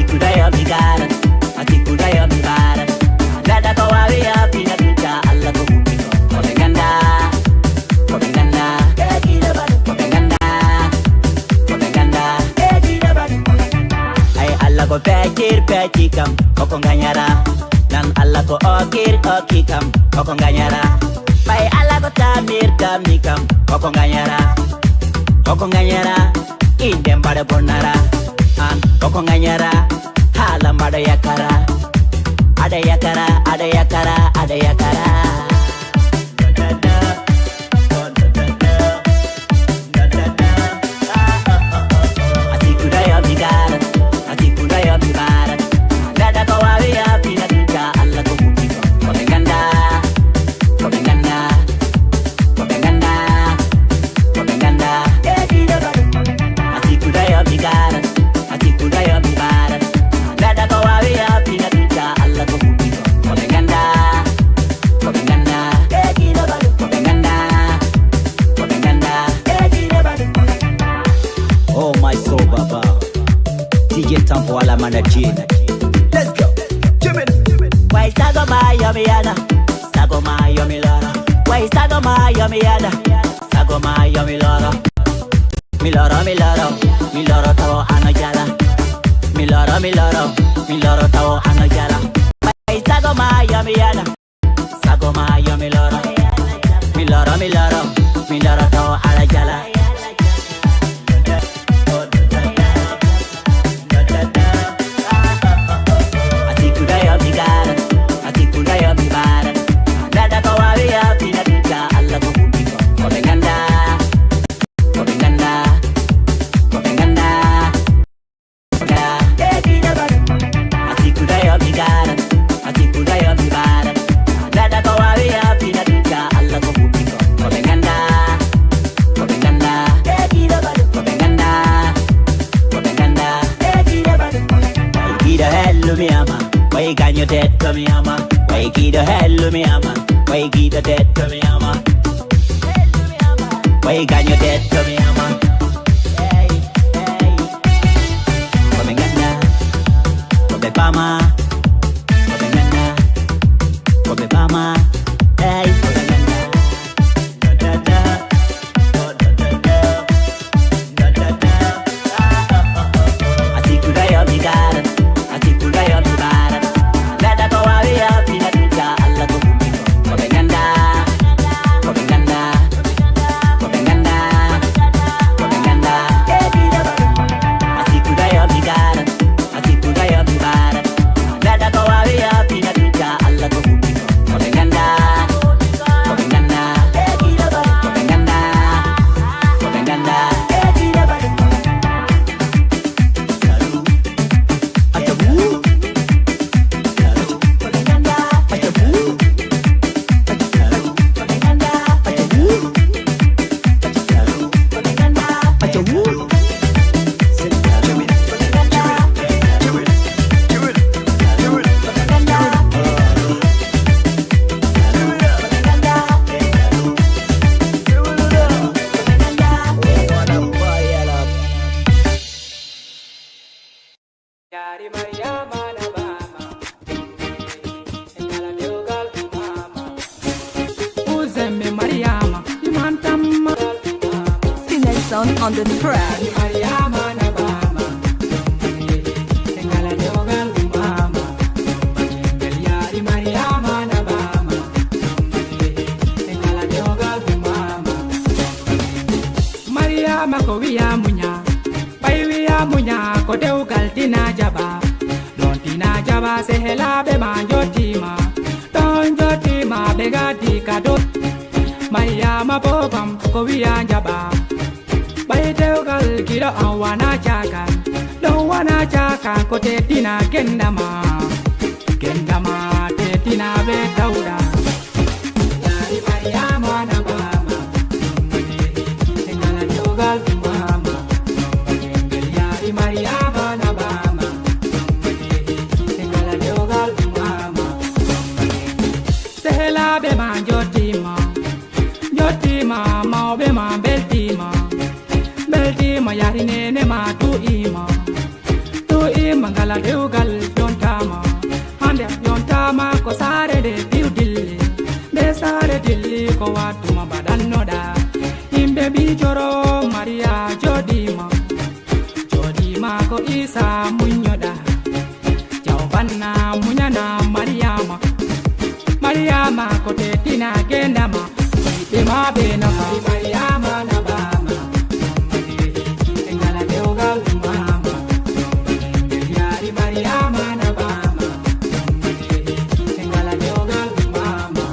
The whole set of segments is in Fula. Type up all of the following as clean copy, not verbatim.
Atikudaya bigara, atikudaya bigara. Dada kawawia pina ducha alla kumupino. Kopenganda, kopenganda, kopenganda, kopenganda. Ay alla ko pechir pechikam, kokonganyara. Dan alla ko okir okikam, kokonganyara. Bay alla ko tamir tamikam, kokonganyara. Kokonganyara, indem pada bonara. An kokonganyara, halam ada yakara. Ada yakara, ada yakara, ada yakara. Atikudaya bigara, atikudaya bigara. Dada kawawia pina ducha alla kumupino. Kopenganda, kopenganda, kopenganda, kopenganda. Atikudaya bigara, atikudaya bigara. Dada kawawia pina ducha alla kumupino. Kopenganda, kopenganda, kopenganda, kopenganda. Oh my soul baba, DJ Tampo ala manajina. Let's go, Jimmy. Why sago ma yomi yana, sago ma yomi lora. Why sago ma yomi yana, sago ma yomi lora. Miloro, miloro, miloro tawo anojala. Miloro, miloro, miloro tawo anojala. Why sago ma yomi yana, sago ma yomi lora. Miloro, miloro, miloro tawo anojala. Atikudaya bigara, atikudaya bigara. Dada kawawia pina ducha alla kumupino. Kopenganda, kopenganda, kopenganda, kopenganda. Atikudaya bigara, atikudaya bigara. Dada kawawia pina ducha alla kumupino. Kopenganda, kopenganda, kopenganda, kopenganda. Kida hello mi ama, why ganyo dead to mi ama. Why kida hello mi ama, why kida dead to mi ama. Why ganyo dead to mi ama. Hey, hey. Kopenganda, kopepama, kopenganda, kopepama. Hey, kopenganda. Da da da, da da da, da da da. Atikudaya bigara, atikudaya bigara. Dada kawawia pina ducha alla kumupino. Kopenganda, kopenganda, kopenganda, kopenganda. Atikudaya bigara, atikudaya bigara. Dada kawawia pina ducha alla kumupino. Kopenganda, kopenganda, kopenganda, kopenganda. On the track. Mariama ko wiya munya, pai wiya munya ko deugal tina jaba. Don tina jaba se hela be manjotima, don jotima be gadi kadot. Mariama popam ko wiya jaba. Bai deugal kira awana chakan, don wana chakan ko te tina kendama, kendama te tina be tauda. Yari Mariama na bama, engala deugal mama, yari Mariama na bama, engala deugal mama. Sehela be manjotima, jotima ma be ma beltima. Beltima yari nene ma tu ima engala deugal yontama hande yontama ko sare de diudilli de sare dilli ko watuma badannoda himbe bi joro maria jodima ko isa munyoda jawbanna munyana mariama ko tetina gendama be ma be na mariama na bama engala deugal mama yari mariama na bama engala deugal mama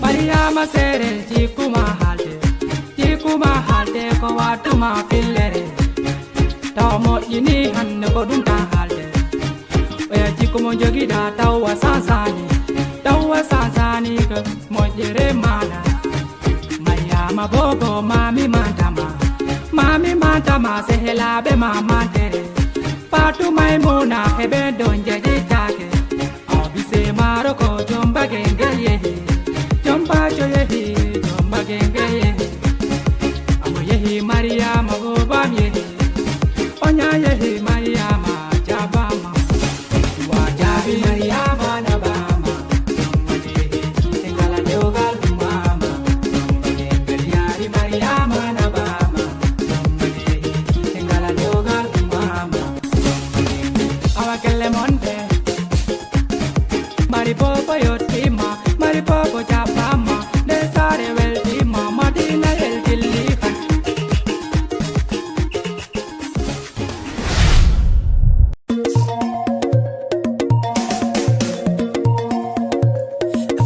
mariama sere jikuma halde ko watuma fillere Tamo ini hanne ko dum ta halde oya jiko mo jogi da tawa sansani ko mo jere mana mariama bobo mami mantama se hela be mama tere patu maimuna hebe donje di take obise maroko jomba gengeye jomba joyehi jomba gengeye amo yehi mariama boba yehi Onya yehi mariama jabama wajabi mariama na bama engala deugal mama yari mariama na bama engala deugal mama awakele monde maripopo yotima maripopo jabama desare weltima madina el dillifa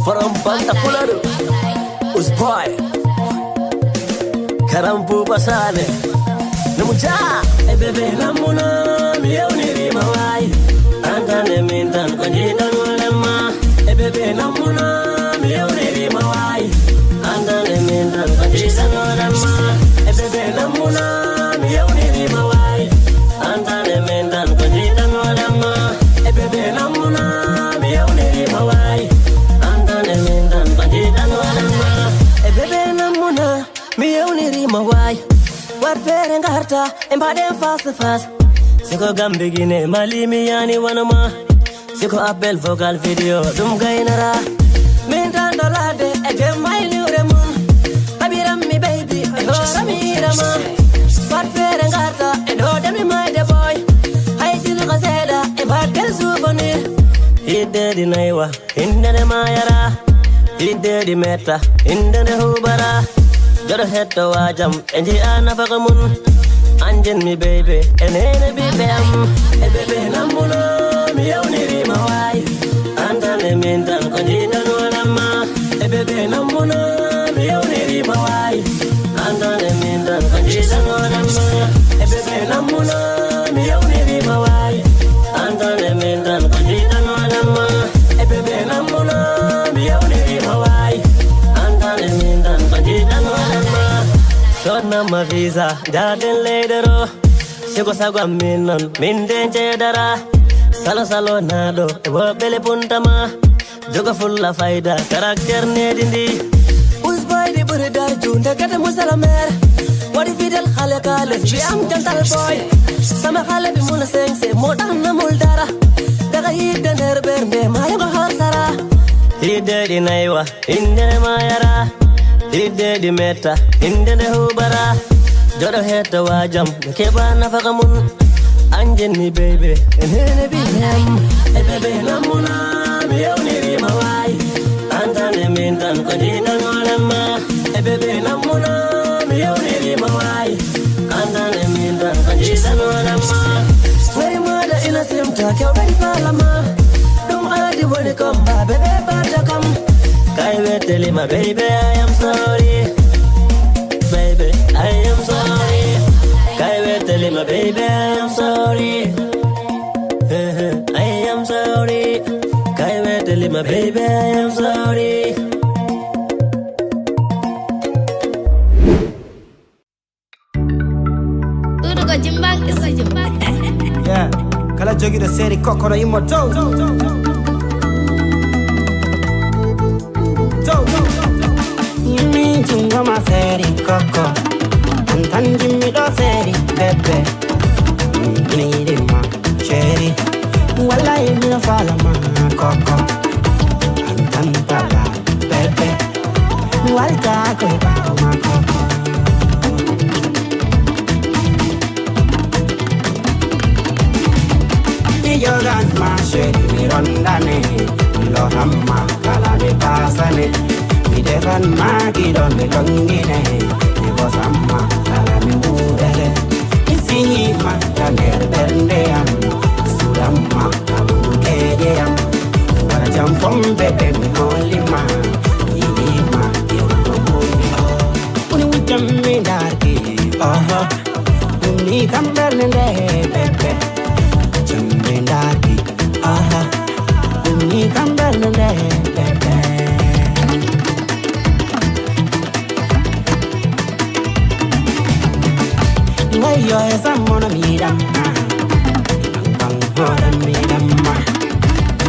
From Banta FOULADU Usboy Karampu Basale Namuja Bebe Namuna Miyauniri Mawai Antane Mintan Kanjitan Walema Bebe Namuna Miyauniri Mawai Antane Mintan Kanjitan Walema Bebe Namuna Miyauniri Mawai Antane Mintan Kanjitan Walema Bebe Namuna Miyauniri Mawai Bebe namuna miyauniri mawai war fere ngarta embade fast siko gambigine malimi yani wanama siko appel vocal video dum gainara min tan dolade e dem maili remum abiram mi baby e horami rama war fere ngarta e do dem my the boy hay sinu gaseda e bakel souvenir hidde dinaiwa hindane mayara hidde di meta hindane hubara joro hetto wajam enji anafakamun anjen mi baby enene bibe am e bebe namuna mi yawniri mawai andane mintan konjitan walama e bebe namuna mi yawniri mawai andane mintan konjitan walama e bebe namuna mi yawniri mawai andane mintan konjitan walama e bebe namuna mi yawniri mawai andane mintan konjitan walama Shortna ma visa jaden ledero siko sagwa minon minden chedara salo nado e bele puntama joga fulla faida karakter nedindi usboy di buridar junda kata musalamer wadi fidel khale kale bi am jantal boy sama khale bi muna sengse modan na muldara daga hidde nerberde mayo hasara hidde dinaiwa inde mayara hidde di meta inde de hubara jodo heta wajam keba nafakamun anjen mi baby enene binem e bebe namuna mi yawniri mawai antane mintan konjitan walama e bebe namuna mi yawniri mawai antane mintan konjitan walama way mada ina simta kewdai palama dum adi woni komba bebe batakam kai weteli my baby I am sorry baby I am sorry kai weteli my baby I am sorry I am sorry kai weteli my baby I am sorry Tudo ko jimbang isa jimbang yeah kala jogi da seri kokoro imoto Yumi jungo ma seri koko Antan jimmi do seri bebe Gine yidima chérie. Wallahi mi na fala ma koko. Antan pala bébé. Walta ko ba ma koko. Mi yogan ma chérie mi rondane. Mi lo hamma kala mi pasane. Mi defan ma kidon mi longine. Mi bosamma kala mi murele. Mi sinyi ma taner berdeam. Suramma abukeyeam. Wara jam from bebe mi holima. Yidima yirko muni. Uni wujam mi darki. Uni kambernende bebe. Jam mi darki. Uni kambernende bebe. Yo esa mona mirama, bang mona mirama.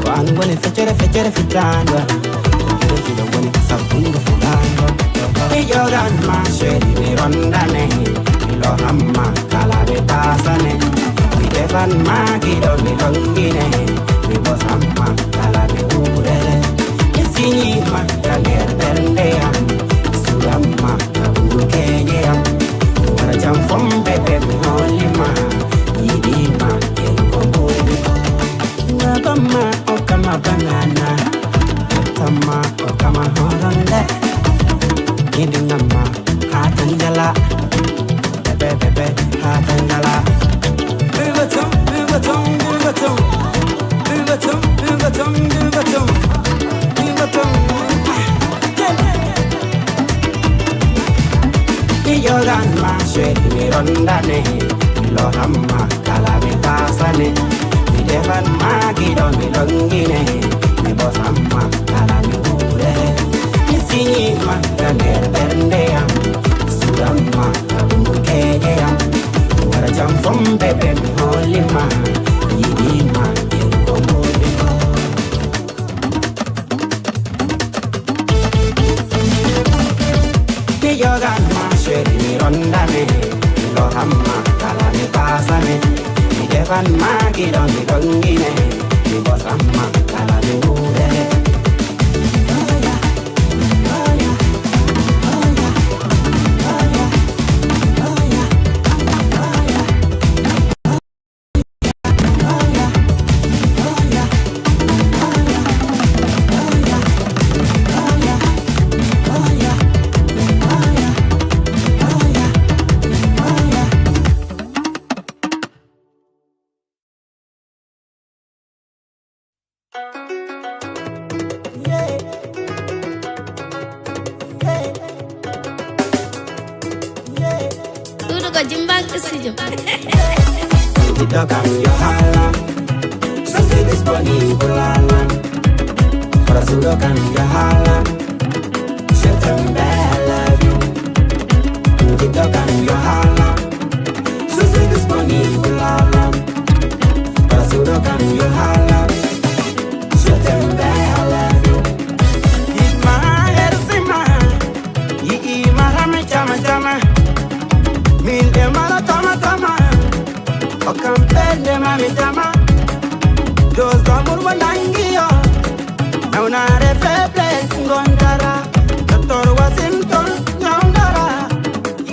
Wangwani fechere fitando, kilo wani sabungo fulando. Yo gan ma sheri mi rondane, lo hamma kala be tasane. Mi defan ma kido mi longine, mi bosamma kala be urele. Isini ma taner berdeam, suramma kaburu keyeam. Jam from bebe mi holima, yidima yirko muni. Ngabama okama banana, okama horonde. Yidingama hatanjala, bebe hatanjala. Bivatum. Yogan ma sheri mi rondane, lo hamma kala mi pasane. Mi defan ma kidon mi longine, mi bosamma kala mi ure. Mi sinyi ma taner berdeam, suramma kabungu keyeam. Wara jam from bebe mi holima, yidima yirko muni. Mi yogan ma sheri mi rondane, lo hamma kala mi pasane. Mi defan ma kidon mi longine, mi bosamma kala mi ure. Tocan yo hala, so soy disponible ala. Para su tocan yo hala, je t'aime love you. Tocan yo hala, so soy disponible ala. Para su tocan yo hala, je t'aime love you. Yima ersima, yima hame chama. Min demara tama. Okampende mami tama, dos amor wanangio. Una reflex ngondara, doctor Washington nyondara.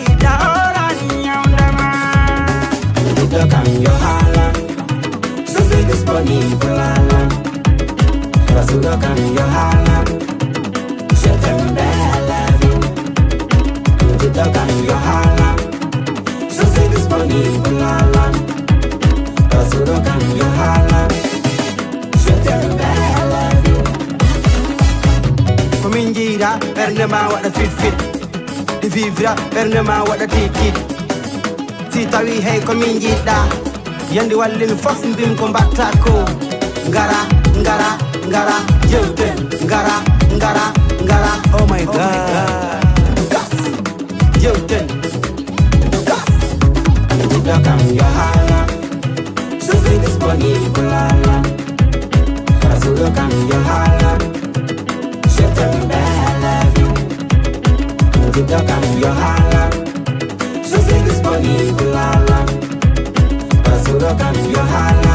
Ida ora nyondama. Tocan yo hala, so soy disponible ala. Tocan yo hala, je t'aime love you. Tocan yo hala, so soy disponible ala. Tocan yo hala, je t'aime love you. Komin jira bernde ma wada fit di vivra bernde ma wada tikit. Si tawi hey komin jida yandi wallin fof mbim ko mbatta ko. Ngara jewten ngara oh my god. Gas jewten gas. Tocan yo hala, so soy disponible ala. Tocan yo hala, je t'aime love you. Tocan yo hala, so soy disponible ala. Tocan yo hala.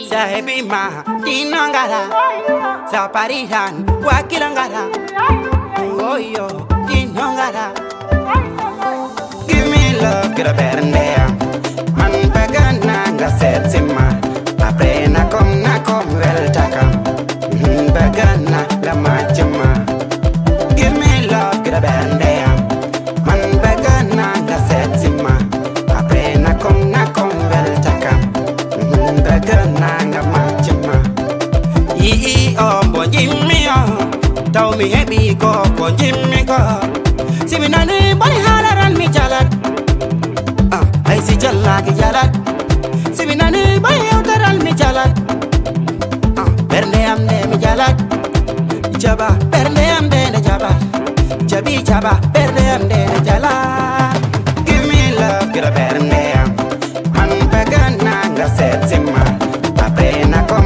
Sahebima, dinangara, saparihan, wakilangara. Oh yo, dinangara. Give me love, get a better name. Man bagana nga setsima. Apre na kom wel takam. Bagana la machima. Give me love, get a better name. Man bagana nga setsima. Apre na kom wel takam. Bagana nga machima. Oh, boy, Jimmy, tell me happy go, boy, Jimmy go. See me nani, body holler and me jalat. I see jalaki jalat. See me nani, body outer and me jalat. Berne am de me jalat. Jaba, berne am de ne jaba. Jabi jaba, berne am de ne jalat. Give me love, get a berne am. Man bagana nga setsima. Apre na kom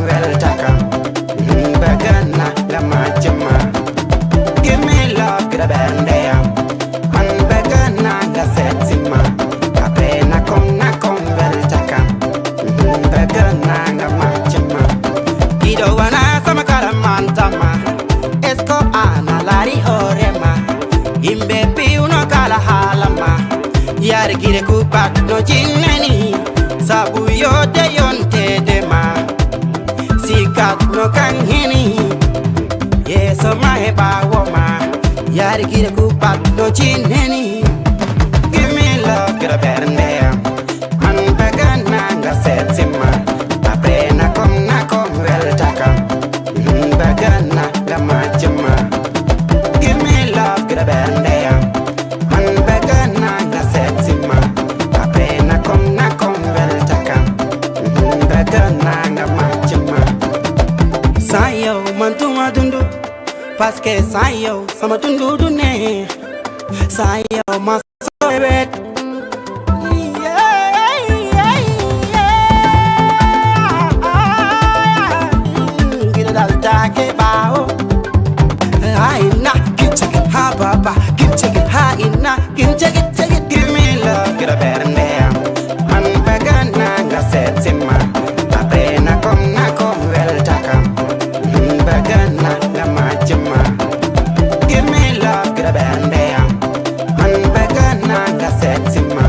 wel takam. Bagana la machima. Give me love, get a band am. Man bagana nga setsima. Apre na kom wel takam. Bagana nga machima. Ido wana sama karamantama. Esko ana lari horema. Imbe pi uno kala halama. Yari gire kupak no jineni. Sabu yote yonte dema. Sikat no kanghini. Yeso maheba woma. Yari kire kupak no chineni. Give me love, get a better name. Man bagana nga setsima. Apre na kom wel takam. Bagana la machima. Give me love, get a better name. Man bagana nga setsima. Apre na kom wel takam. Bagana nga machima. Sayo mantuma dundu. Paske sayo sama dundu dune. Sayo maso ebet. Gida dal take bao. Haina, keep checking ha papa, keep checking ha ina, keep checking. Give me love, get a better name. Man bagana nga setsima. Apre na kom wel takam. Bagana la machima. Give me love, get a band am. Man bagana nga setsima.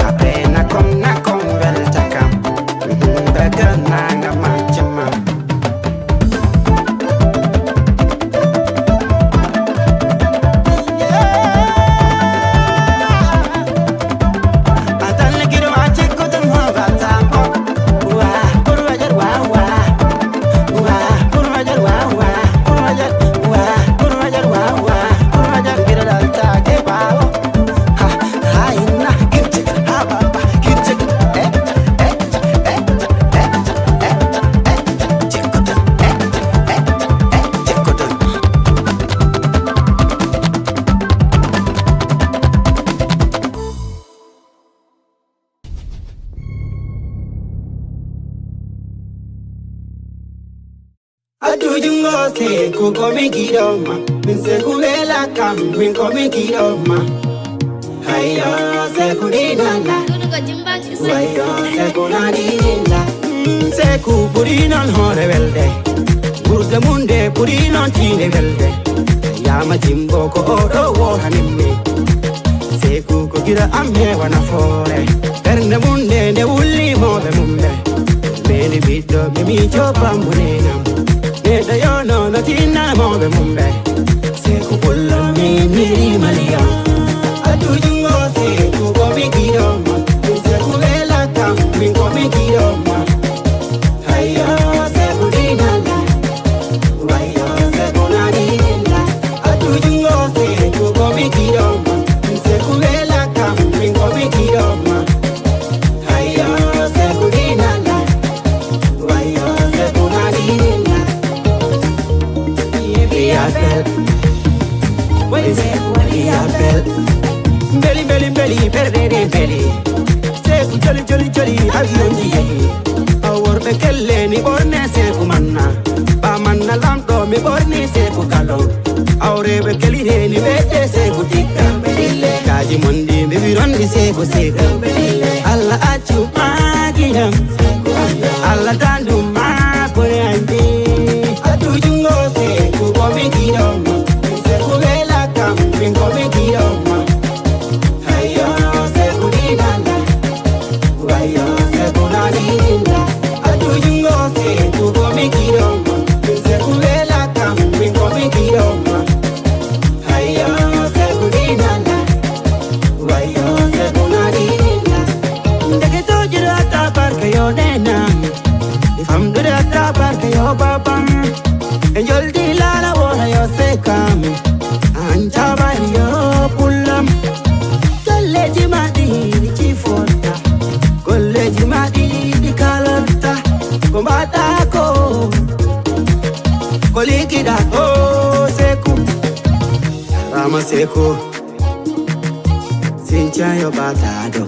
Apre na kom wel takam. Bagana nga machima. Atale giro ache kotan ho vatambo. Wa, purwajar wa. Se kuko mikidoma, minse kulela kam, minko mikidoma. Hayo se kurinala, wayo se kunarinala. Se kupurinon hore velde, burda munde purinon tine velde. Yama jimbo ko oro wo hanime. Se kuko gira amme wana fore, perne munde ne uli mode mumbe. Meni bito mimi chopa munenam. Neda yo no tina mobe mumbe. Se kupullo mi malia. Atu jungo se kuko mikidoma. Se kulela kam minko mikidoma. Hayo se kurinala, wayo se kunarinala. Atu jungo se kuko mikidoma. Se kulela kam minko mikidoma. Hayo se kurinala, wayo se kunarinala. Belly, belly. Seku jolly, avion jiyegi. Awor be kelle ni borne seku manna. Ba manna lamdo mi borne seku kalon. Awre be kelli he ni bete seku tikka. Kaji mondi be virondi seku. Alla achu magi sekunanila atujingo se kukomikiroma sekulela kamwinkomikiroma hayo sekunilala wayo sekunanila ndegetojirata barka yo nena ifamdurata barka yo babam enjoldi lala wona yo sekam antabari yo pulam kolleji madi di chifota kolleji madi di kalota kombata ko kolikida ko seku rama seku sincha yo batado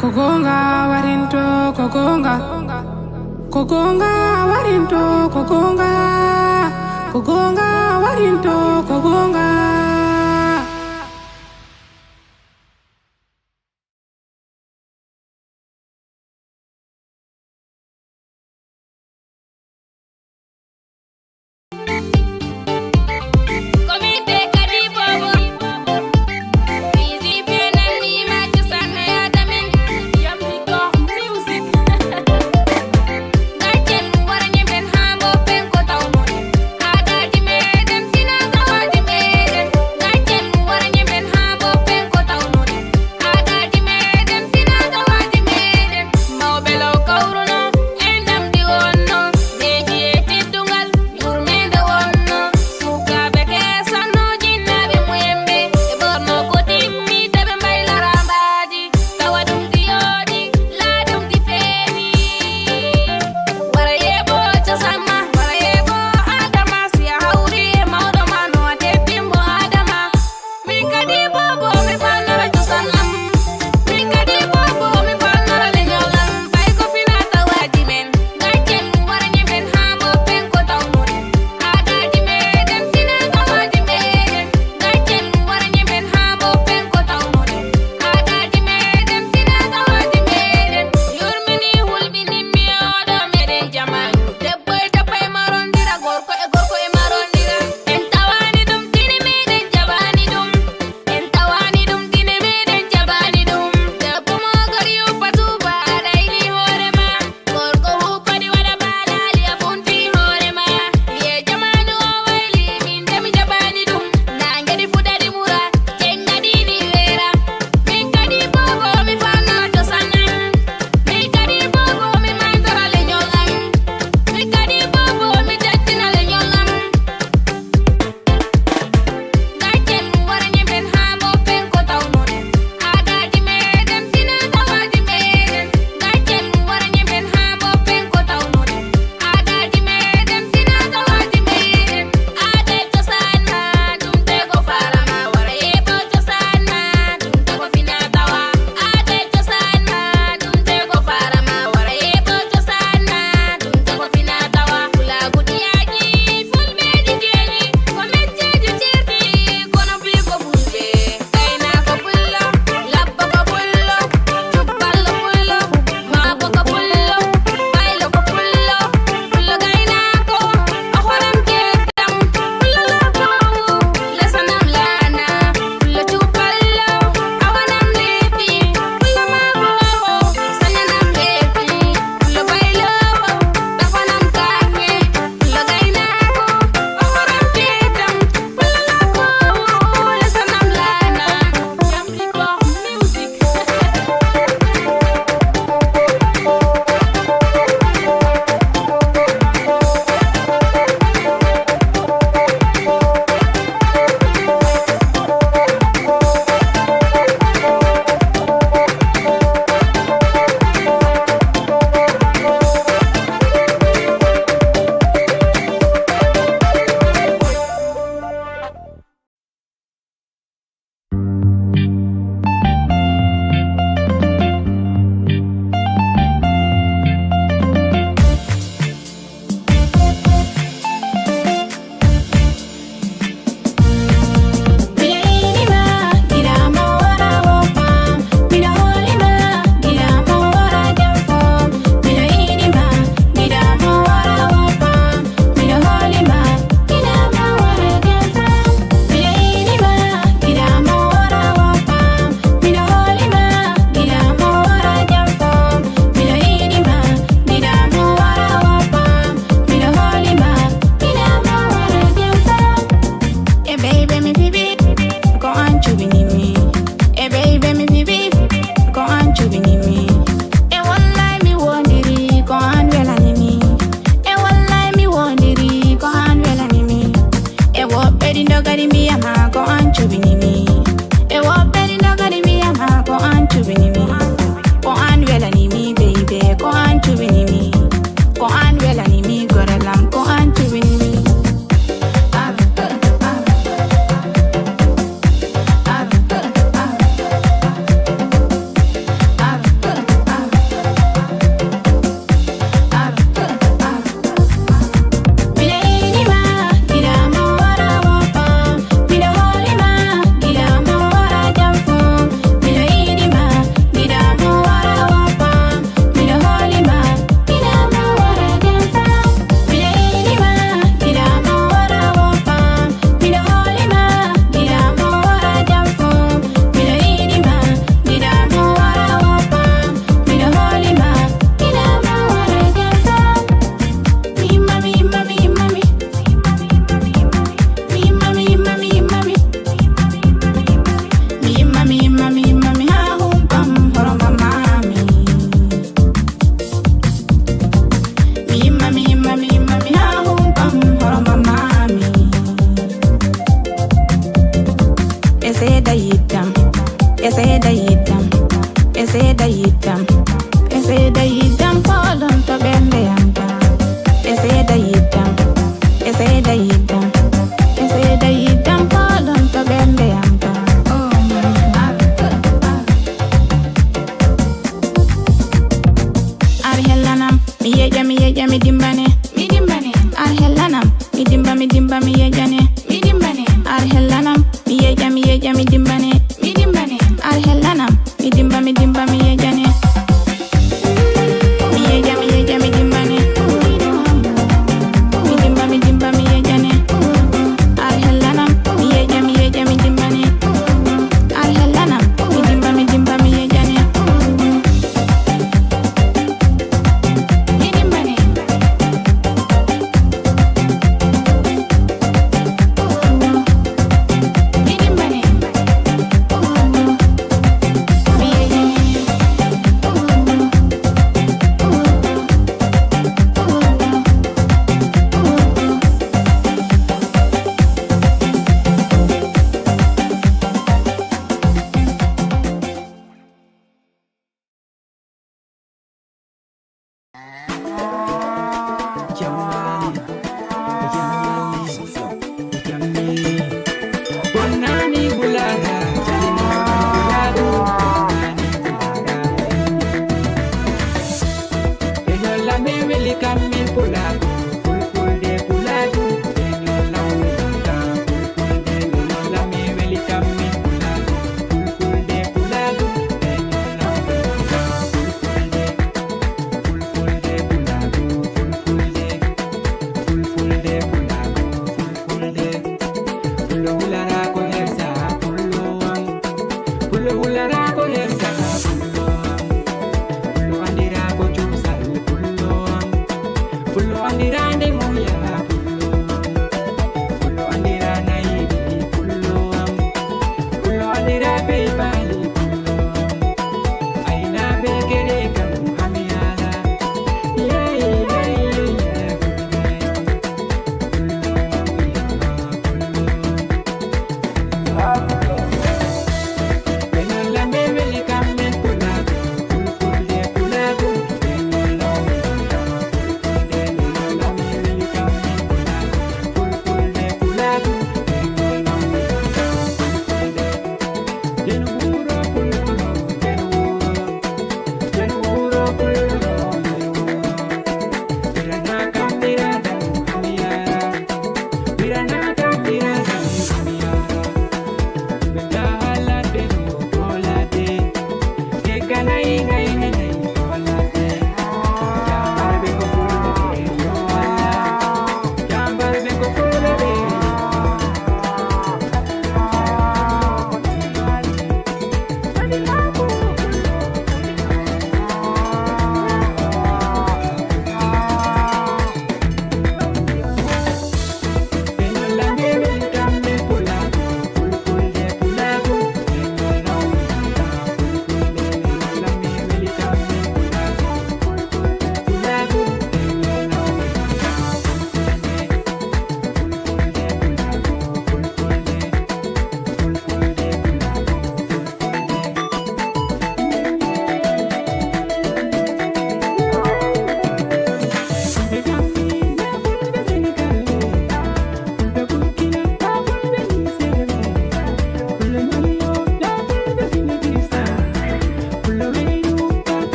Kogonga warinto kogonga. Kogonga warinto kogonga. Kogonga warinto kogonga.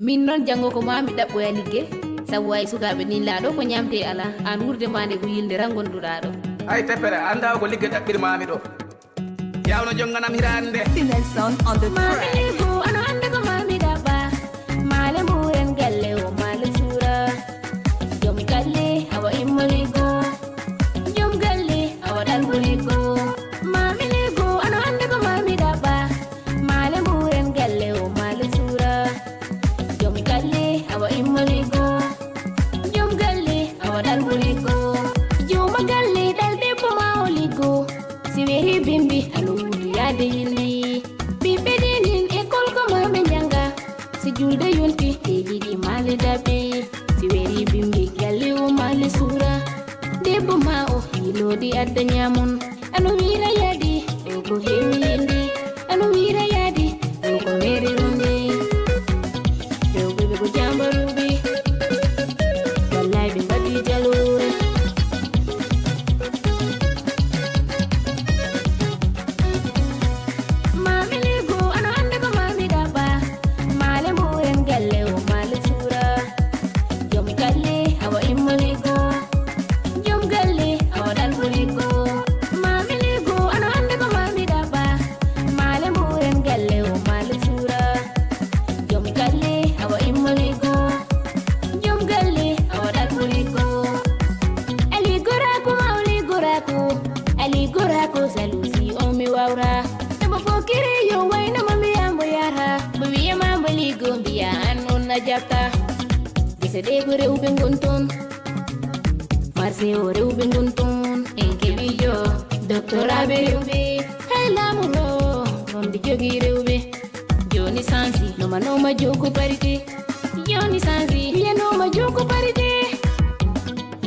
min non jango ko mami dabboya ligge sabu way sukaɓe ni laaɗo ko ñamte ala an wurde mande ko yilde ran gonduɗa ɗo ay teppere anda ko ligge ɗaɓɓiri mami ɗo yawno jonganam hirande Nelson on the track. mami ko ano ande ko mami dabba male muren galle o male sura jom galle awa immoligo jom galle awa ɗalgoligo mami ligo ano ande ko mami dabba male muren galle o male sura jom galle awa immoligo jom galle awa ɗalgoligo joma galle ɗal debbo ma oligo si weri bimbi ano yade yilli bimbe dinin école ko mame janga si julde yonti e ɗiɗi male daɓe si weri bimbi galle o male sura debbo ma o hilodi adda ñamon ano wira yadi ɗo ko hewi yindi ano wira yadi ɗo ko mere ronde rewɓeɓe ko jambaruɓe wallay ɓe mbaɗi jalore mami ligo ano ande ko mami dabba male muren galle o male sura jom galle awa immoligo jom galle awa ɗalgoligo mami ligo ano ande ko mami dabba male muren galle o male sura jom galle awa immoligo jom galle awa ɗalgoligo ali goraku salusi o mi wawra dama fokire yo wayna mami yambo yara bo wiya mambo ligo mbiya an on na jabta gese ɗego rewɓe gonton marse o rewɓe gonton en keɓijo doctoraɓe rewɓe hay lamuno romde jogi rewɓe joni sansi nomanoma jogo parité joni sansi wiyanoma jogo parité.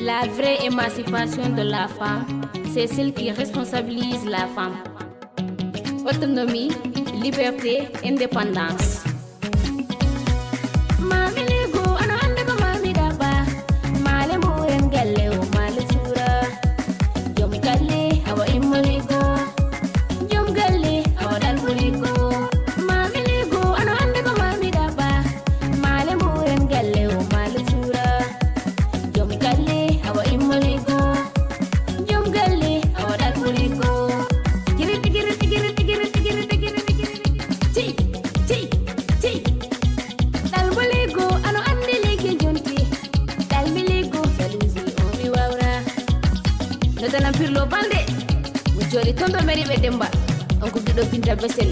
La vraie émancipation de la femme, c'est celle qui responsabilise la femme. Autonomie, liberté, indépendance. Mami ligo ano ande ko mami dabba male muren galle o male sura jom galle awa immoligo jom galle awa ɗalgoligo mami ligo ano ande ko mami dabba male muren galle o male sura jom galle Salam pirlo bande mo jori tondo meri be demba on ko gido binta besel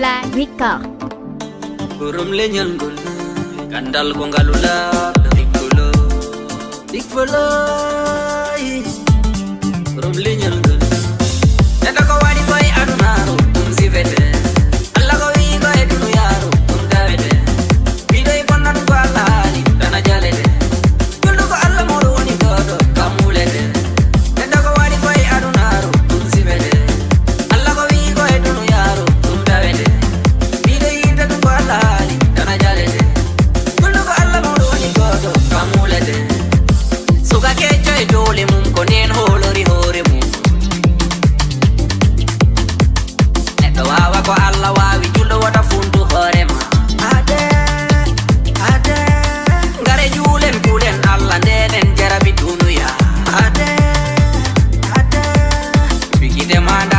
Black Record. Burung lenyal gula, kandal ko ngalula, dik fulo, burung lenyal gula. Eka ko wadi boy adunaru, si vete. Allah ko wi ko edunu yaru, davete. Bido iponan ko alali, dana jalete. Kullu ko Allah moru ni godo, kamulete. Eka ko wadi boy adunaru, si vete. Allah ko wi ko edunu yaru, davete. Bido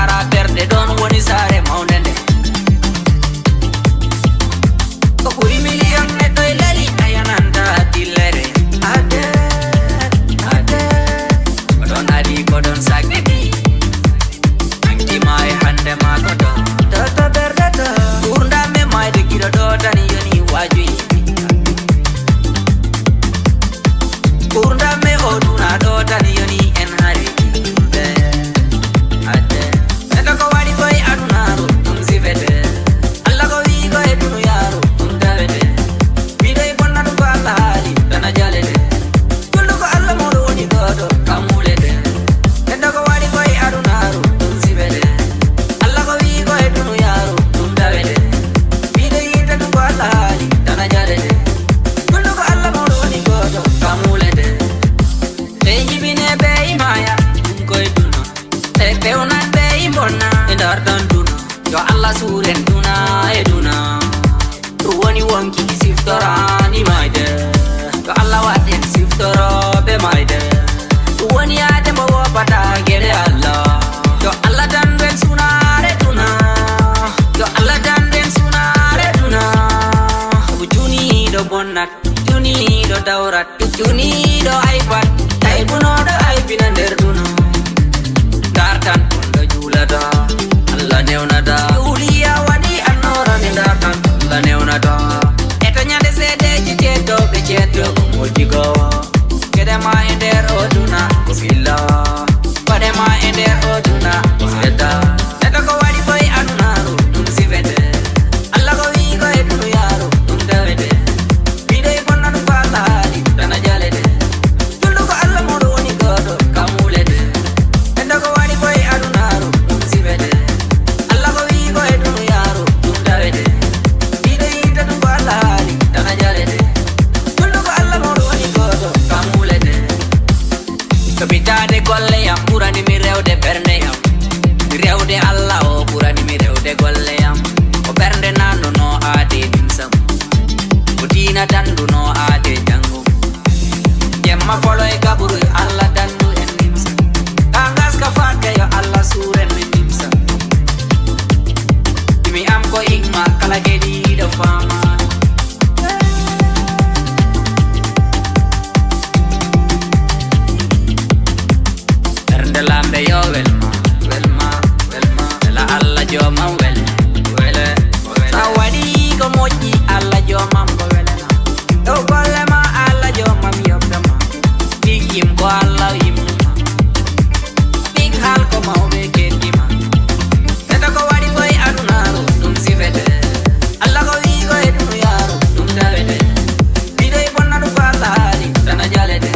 gara berde don woni sare maunende ko ɓuri million neɗɗo e lali ayananta dillere ade koɗon adi koɗon sagidi ankima e hande ma koɗo toto berde to ɓurdame mayde giɗo ɗo tani yoni wajuyi ɓurdame o duna ɗo tani yoni en hari ade neɗɗo ko waɗi koye adunaru ɗum sifete Allah ko wi ko e dunu yaru ɗum tawete miɗo e bonna ɗum ko Allah haali tana jalete kullu ko Allah moɗo woni goto kamulete neɗɗo ko waɗi koye adunaru ɗum sifete Allah ko wi ko e dunu yaru ɗum tawete miɗo yita ɗum ko Allah haali tana jalete kullu ko Allah moɗo woni goto kamulete ɓe jibine ɓe imaya ɗum koye duna ɓe pewnan ɓe imbonna e nder ɗon duna yo Allah suren duna e duna ɗum woni wonki siftorani mayde yo Allah waɗen siftoro ɓe mayde ɗum woni yaade mo woppata gueɗe Allah yo Allah danɗen sunare duna yo Allah danɗen sunare duna ko juniɗo bonnat juniɗo dawrat juniɗo aybat taybunoɗo aybina nder duna dartan ɗo julata Allah newnata uliya waɗi annora mi dartan Allah newnata eto ñande seedeji ceddoɓe ceddo ko moƴƴi go keɗema e nder o duna ko filla waɗema e nder o duna ko sedda neɗɗo ko waɗi koye adunaru ɗum sifete Allah ko wi ko e dunu yaru ɗum tawete miɗo e bonna ɗum ko Allah haali tana jalete julɗo ko Allah moɗo woni goto kamulete neɗɗo ko waɗi koye adunaru ɗum sifete Allah ko wi ko e dunu yaru ɗum tawete miɗo yita ɗum ko Allah haali tana jalete julɗo ko Allah moɗo woni goto kamulete to bitade golle yam ɓurani mi rewde ɓernde yam mi rewde Allah o ɓurani mi rewde golle yam ko ɓernde nanduno aade nimsam ko diina danduno aade jangum jemma folo e gaburu yo Allah dandu en nimsa ka gaska fadde yo Allah suren min nimsa mi am ko igma kala geɗiɗo fama ɓernde lamɓe yo welma welma welma ela Allah jomam wele wele sa waɗi ko moƴƴi Allah jomam ko welena ɗo golle ma Allah jomam yoɓdema ɗig yim ko Allah yimnuma ɗig haal ko mawɓe keddima neɗɗo ko waɗi koye adunaru ɗum sifete Allah ko wi ko e dunu yaru ɗum tawete miɗo e bonna ɗum ko Allah haali tana jalete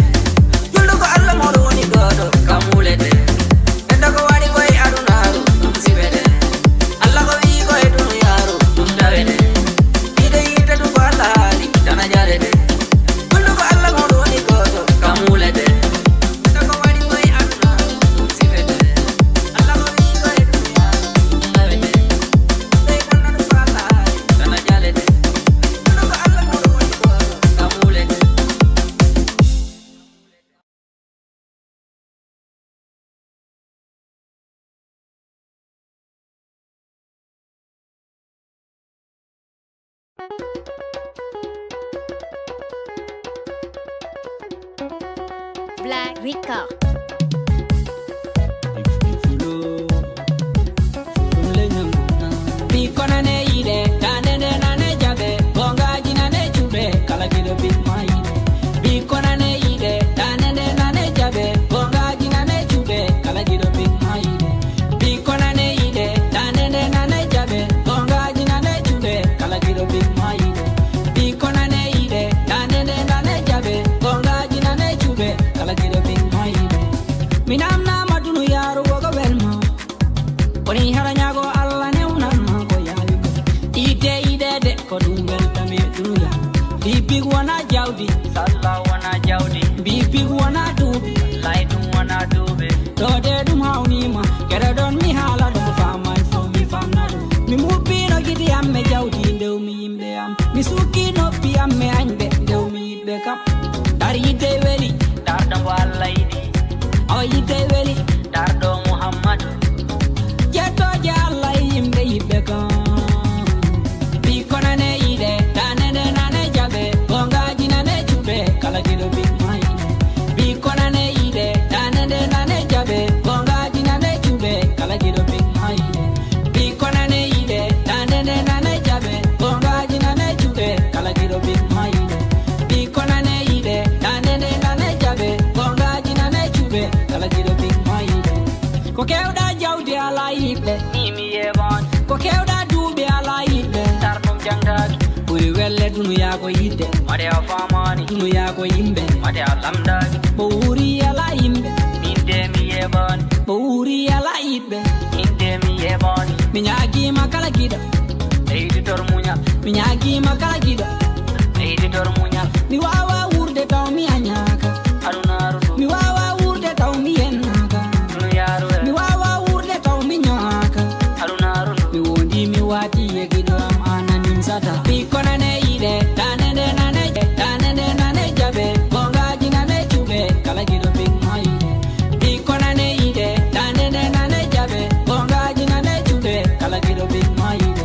julɗo ko Allah moɗo woni goto kamulete neɗɗo ko waɗi koye adunaru ɗum sifete Allah ko wi ko e dunu yaru ɗum tawete miɗo yita ɗum ko Allah haali tana jalete julɗo ko Allah moɗo woni goto kamulete neɗɗo ko waɗi koye adunaru ɗum sifete Allah ko wi ko e dunu yaru ɗum tawete miɗo e bonna ɗum ko Allah haali tana jalete julɗo ko Allah moɗo woni goto kamulete Black Rica. Bikona ne ide, tane ne nane jabe, bongaji nane chube, kala gido big maide. Bikona ne ide, tane ne nane jabe, bongaji nane chube, kala gido big maide. Bikona ne ide, tane ne nane jabe, bongaji nane chube, kala gido big maide. Bikona ne ide, tane ne nane jabe, bongaji nane chube, kala gido big maide. Minam na madunu yaru woga welma, koni haranyago Allah ne unama ko yali. Ide de ko dum weltame duya. Big wana jawdi, salla wana jawdi. Big wana dubi, lai dum wana dubi. Do de dum hawnima, kera don mi hala dum faman so mi famna. Mi mubi no gidi amme jawdi ndew mi yimbe am. Mi suki no pi amme anbe ndew mi yidbe kam. Dar yide weli, dar dam walla yidi. Awa yide weli, dar do Muhammad. yitbe Mimi yebon ko kewda duuɓe ala yitbe Tarnum jangdaki ɓuri welle dunuya ko yidde Made a famani dunuya ko yimɓe Made a lamdaki ɓo wuri ala yimɓe Ninde mi yebon ɓo wuri ala yitɓe Ninde mi yebon mi ñaagima kala giɗo Leydi tormuñal mi ñaagima kala giɗo Leydi tormuñal mi wawa wurde taw mi a ñaaka Arunaru mi wawa wurde taw mi yennaka Dunu yaru mi wawa wurde taw mi ñoaka Arunaru mi wondi mi wati yegiɗo am ananim sata ɓikkonane yiɗe tanede nane jaɓe gongaji nane cuɓe kala giɗo ɓikma yiɗe ɓikkonane yiɗe tanede nane jaɓe gongaji nane cuɓe kala giɗo ɓikma yiɗe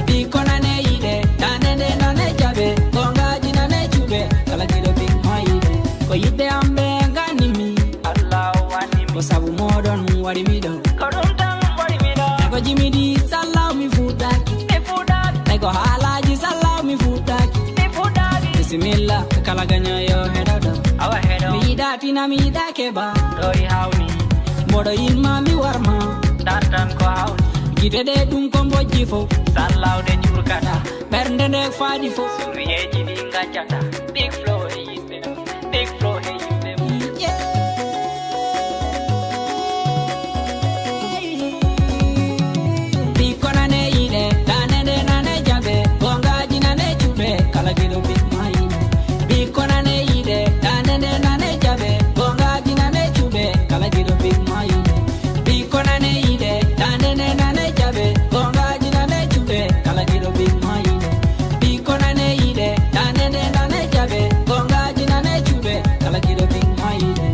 ɓikkonane yiɗe tanede nane jaɓe gongaji nane cuɓe kala giɗo ɓikma yiɗe ko yiɗɓe am ɓe ganimi Allah wanimi ko sabu moɗon waɗimi ɗo Ko ɗum tan waɗimi ɗo ko jimidi sallaw mi fuɗaki Mi fuɗaki ay ko haalaji sallaw mi fuɗaki Mi fuɗaki bisimilla kala gañoyo heɗoɗo Awa heɗo mi yiɗa tina mi yiɗa keɓa Ɗori hawni mboɗo yinma mi warma Dartan ko hawni gite ɗe ɗum ko bojji fo Sallawde jurkata ɓernde nde faadi fo Riyeji ɗi gaccata Big flow e yimɓe Big flow e yimɓe ɓikkonane yiɗe tanede nane jaɓe gongaji nane cuɓe kala giɗo ɓikma yiɗe ɓikkonane yiɗe tanede nane jaɓe gongaji nane cuɓe kala giɗo ɓikma yiɗe ɓikkonane yiɗe tanede nane jaɓe gongaji nane cuɓe kala giɗo ɓikma yiɗe ɓikkonane yiɗe tanede nane jaɓe gongaji nane cuɓe kala giɗo ɓikma yiɗe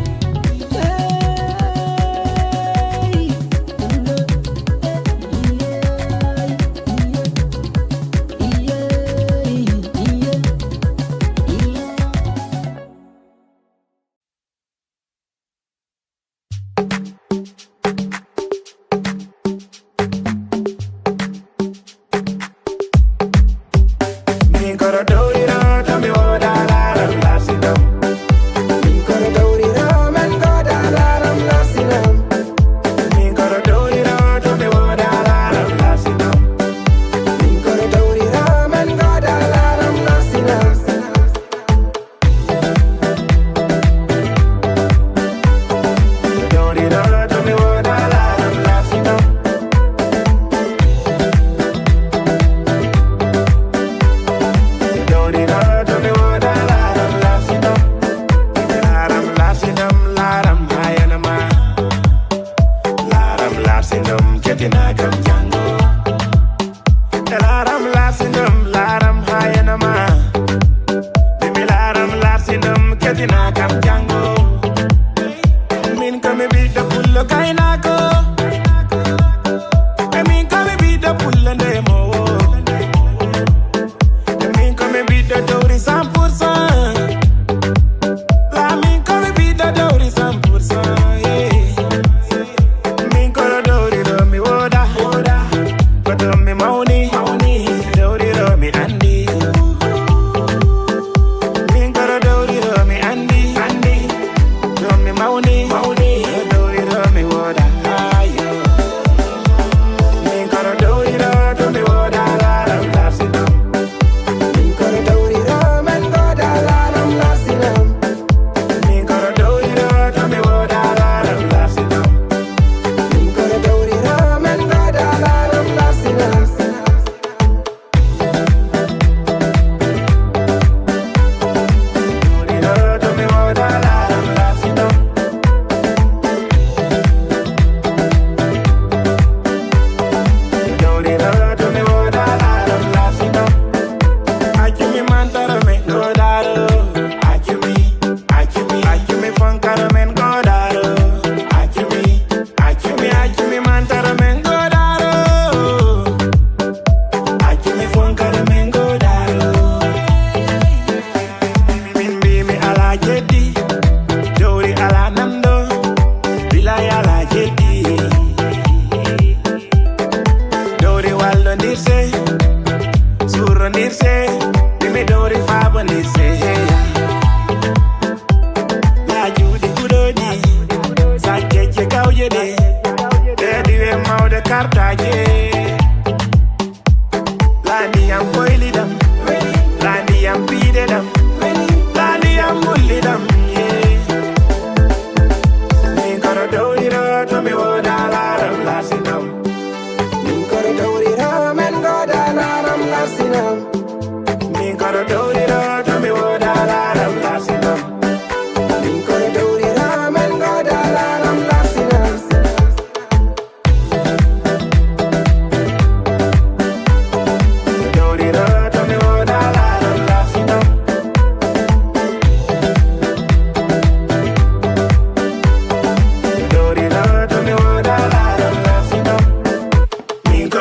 carta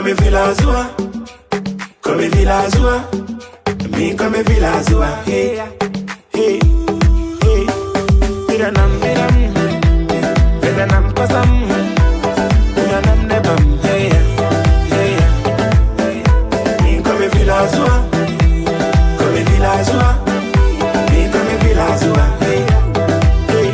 come FULADU, come FULADU, me come FULADU, hey, hey, hey. Miranam, miranam pasam, miranam nebam, hey, hey, hey. Me come FULADU, me come FULADU, hey, hey.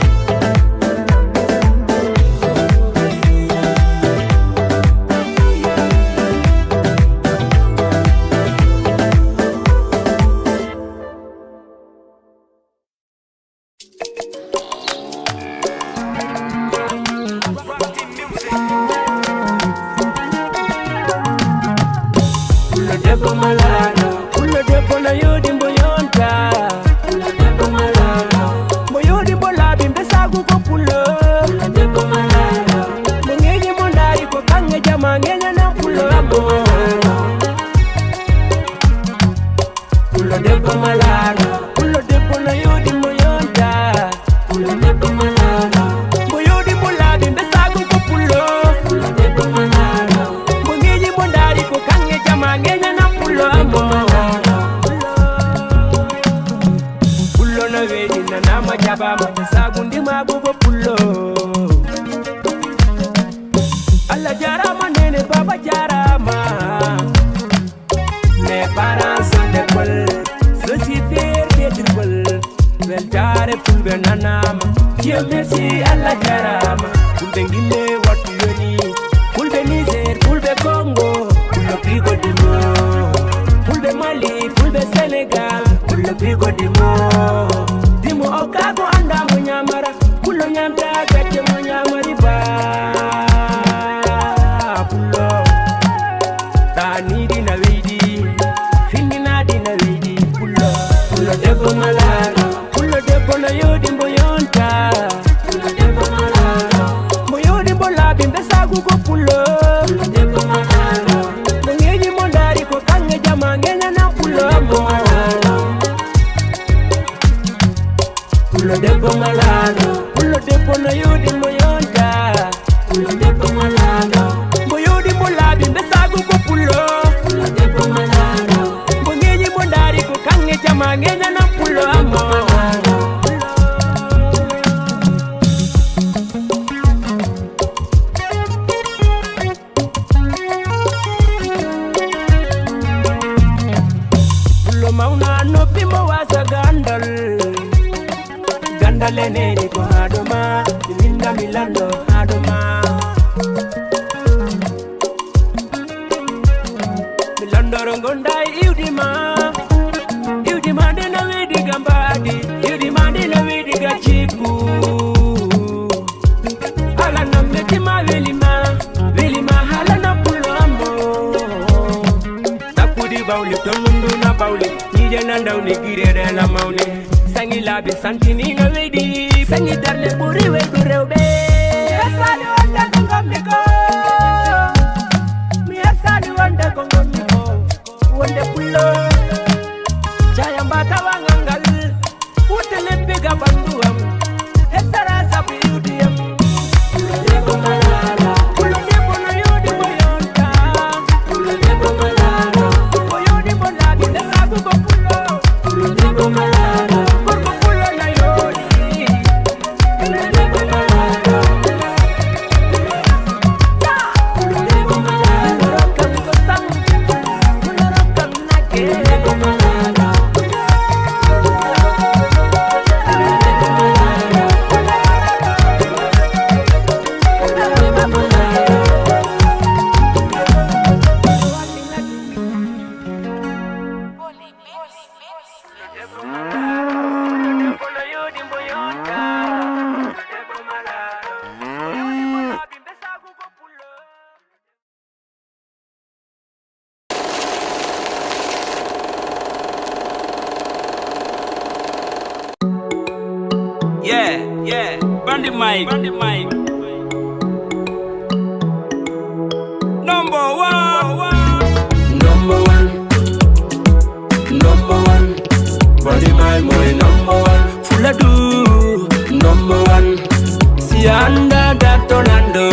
Yanda da tonando,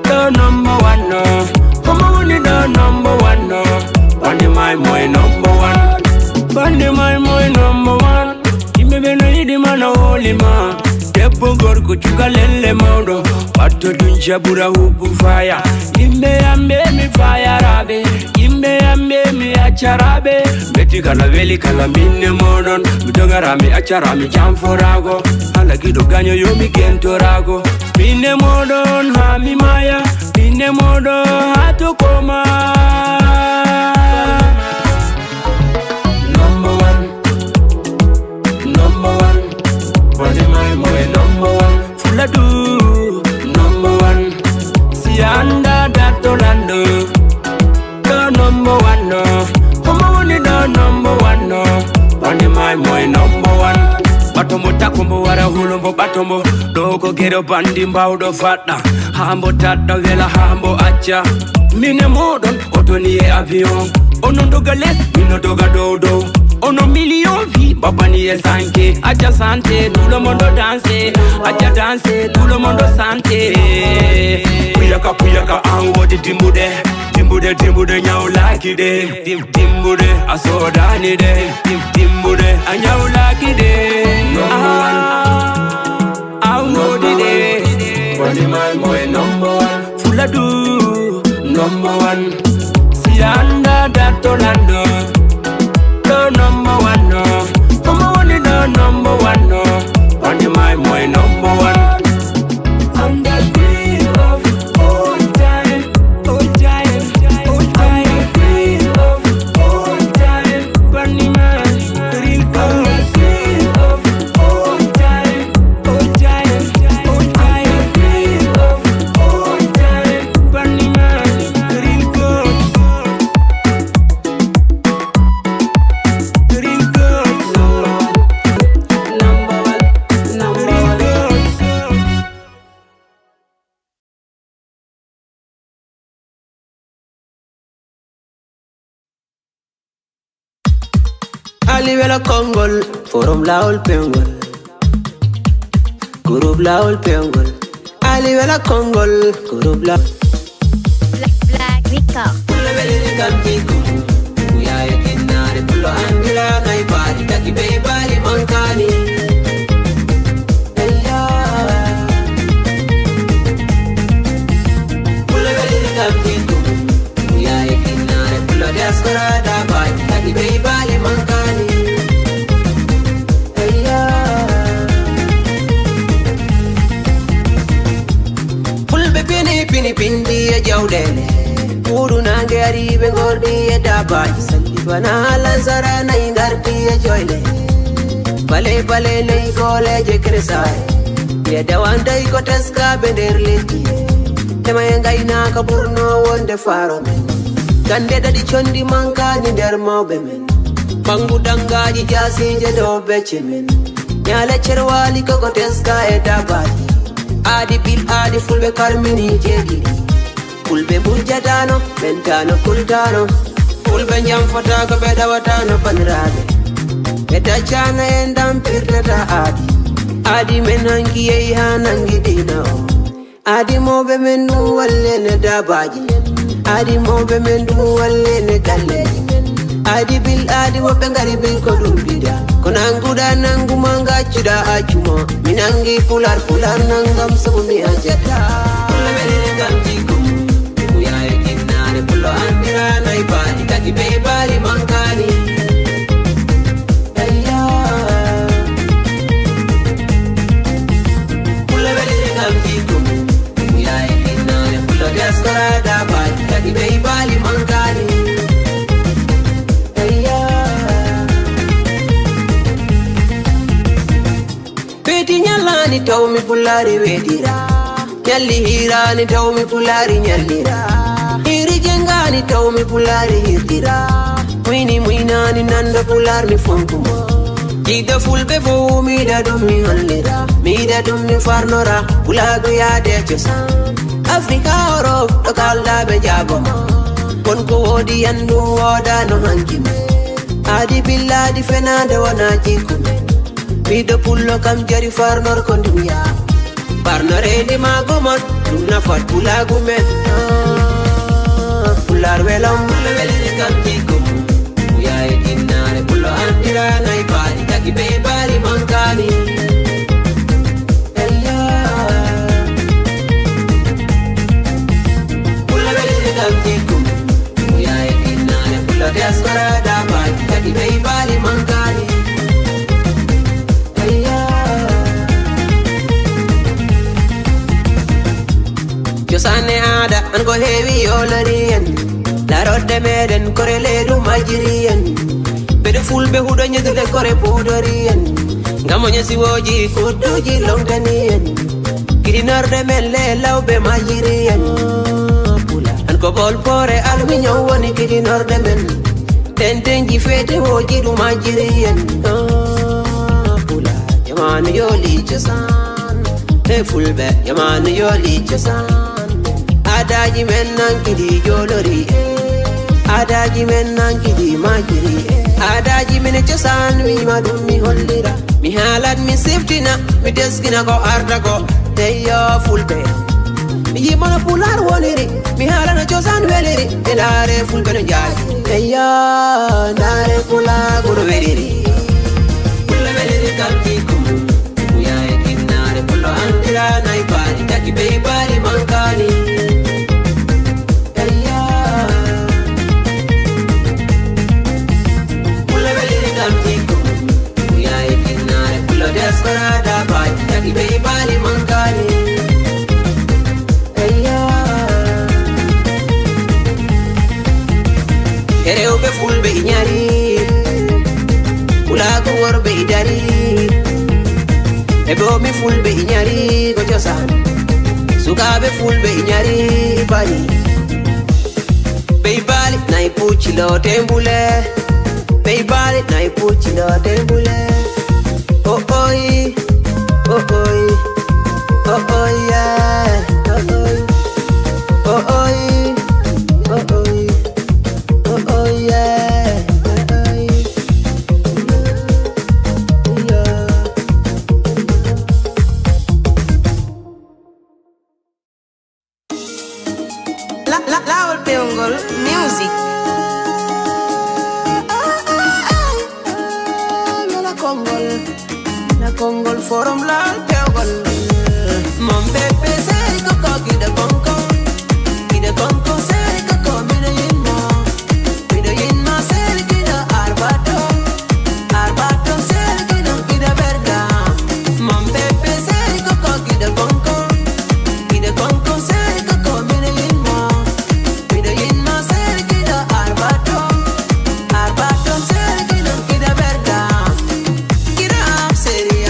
the number one. Come on, my boy number one. Bandi my boy number one. Imbe beno yidi mana holy man. Depo gorko chuka lele modo. Pato dunja bura hubu fire. Imbe ambe mi fire rabe. Imbe ambe mi acharabe. Beti kana veli kana minne modon. Bidonga rami acharami jamforago. Hala gido ganyo yomi gentorago. Minne modon ha mi maya. Minne modon ha to koma. Number one. Bandi my boy number one. FOULADU number one. Sianda datolando. The number one no. Come on the number one no. Bandi my boy number one. Batombo takombo wara hulombo batombo. Dogo gero bandi mbaudo fata. Hambo tata vela hambo acha. Mine modon otoni e avion. Ono doga les, mino doga dodo. Ono million vie, baba ni e sanke. Acha sante, tout le monde danse. Acha danse, tout le monde sante. Puyaka ango di timbude. Timbude nyau laki de. Timbude asodani de. Timbude anyau laki de. Number one. Ango di de. Bandi my boy number one. FOULADU number one. Sianda datolando. The number one no. Come on the number one no. Bandi my boy number one. I'm the queen of all time. All time. I'm the queen of all time. Bandi my real queen of all time. All time. I'm the queen of all time. Bandi my real queen. Alivela Kongol, forum laol pengol. Group laol pengol. Alivela Kongol, group la. Black Rico. Pulla belle cantico. Uya e kinare pullo angela nai bali taki bei bali mankani. Pulla belle cantico. Uya e kinare pullo desperada bali taki bei bali mankani. Pini pindi e jaudene Uru nange aribe gordi e dabaji Salifa na lanzara na ingardi e joyle Bale nei gole je kresai Ye dawanda iko teska bender leti Tema yenga ina kaburno wonde faro men Gande da di chondi manka ni der maube men Bangu dangaji jasi je do beche men Nyale cherwali koko teska e dabaji Adi bil adi fulbe karmini jegi Fulbe burjatano, bentano kultano Fulbe nyam fataga beda watano panrabe Beda chana endam pirnata adi Adi menangi ye hanangi dinao Adi mobe mendu wale ne dabaji Adi mobe mendu wale ne galeji Adi bil adi wapengari bil kodumbida Konangu da nangu manga chuda achumo Minangi pular nangam sabumi ajata Pula beli kanjiku Uya ekinare pulo andira naibali Kaki beibali mankani Pula beli kanjiku Uya ekinare pulo deskarada bali Kaki beibali mankani Ni taw mi pulari wedira Nyalli hira ni taw mi pulari nyallira Hiri jenga ni taw mi pulari hirtira Mwina ni nanda pular mi fonkuma Jida fulbe vo mi da dum mi hallira Mi da dum mi farnora Pulagu ya de chosa Afrika Europe lokal da be jaboma Kon ko wodi yandu woda no hankime Adi billa di fenade wana jikume Mida pullo kam jari farnor kondumya Farnor edi magomot Duna fat pulagu men Pular welam Pulla beli kam jikum diaspora da bagi kadi bei bali mangkani. Josane ada an ko heewi yolariyen larodde meɗen kore leydu majiriyen ɓeɗo fulɓe huɗo ñesude kore puudoriyen ngam o ñasiwoji kudduji longtaniyen kiɗinorde men le lawɓe majiriyen an ko bol pore almiñaw woni kiɗinorde men tentenji feete woji ɗum majiriyen pula jamanu yoli cosan te fulɓe jamanu yoli cosan adaji men nankidi jolori adaji men nankidi majiri adaji men cosan wima ɗum mi hollira mi haalat mi siftina mi deskina ko arta ko teyo fulɓe mi yimono pular woniri mi haalana cosan weliri e ndaare fulɓe no jaaji teyo ndaare pula goɗo weliri pulla weliri kalti kumu uya e kinnare pullo andira nayi baali taki bey baali mankani. Desperada bagi kadi bei bali mangkani. Rewɓe fulɓe ñari ulago worɓe dari e ɓomi fulɓe ñari ko cosan sukaɓe fulɓe ñari bali bei bali nayi puccilo tembule bei bali nayi puccilo tembule. Oh oh oh oh oh oh yeah oh oh oh oh oh oh oh oh yeah Lawol pewngol music Kongol forum la pewgol mon bébé seri koko gida konko seri koko mina yinma seri gida arbato seri gida berga mon bébé seri koko gida konko seri koko mina yinma seri gida arbato seri gida berga gida seri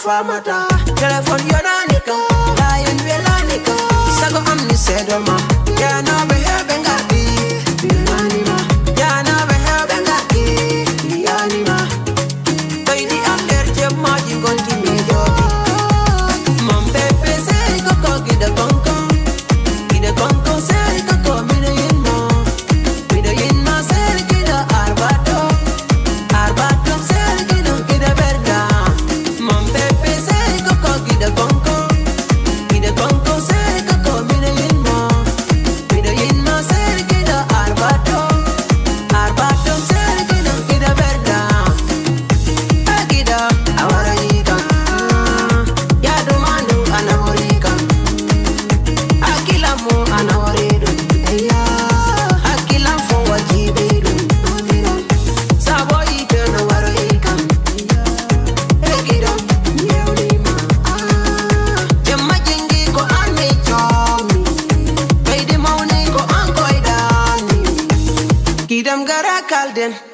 famata telephone yonanika lion velanika sago amni sedoma yana behebe ngati yanima yana behebe ngati yanima toidi ander je maji gonti mi jodi mon pepe sei koko gida garden.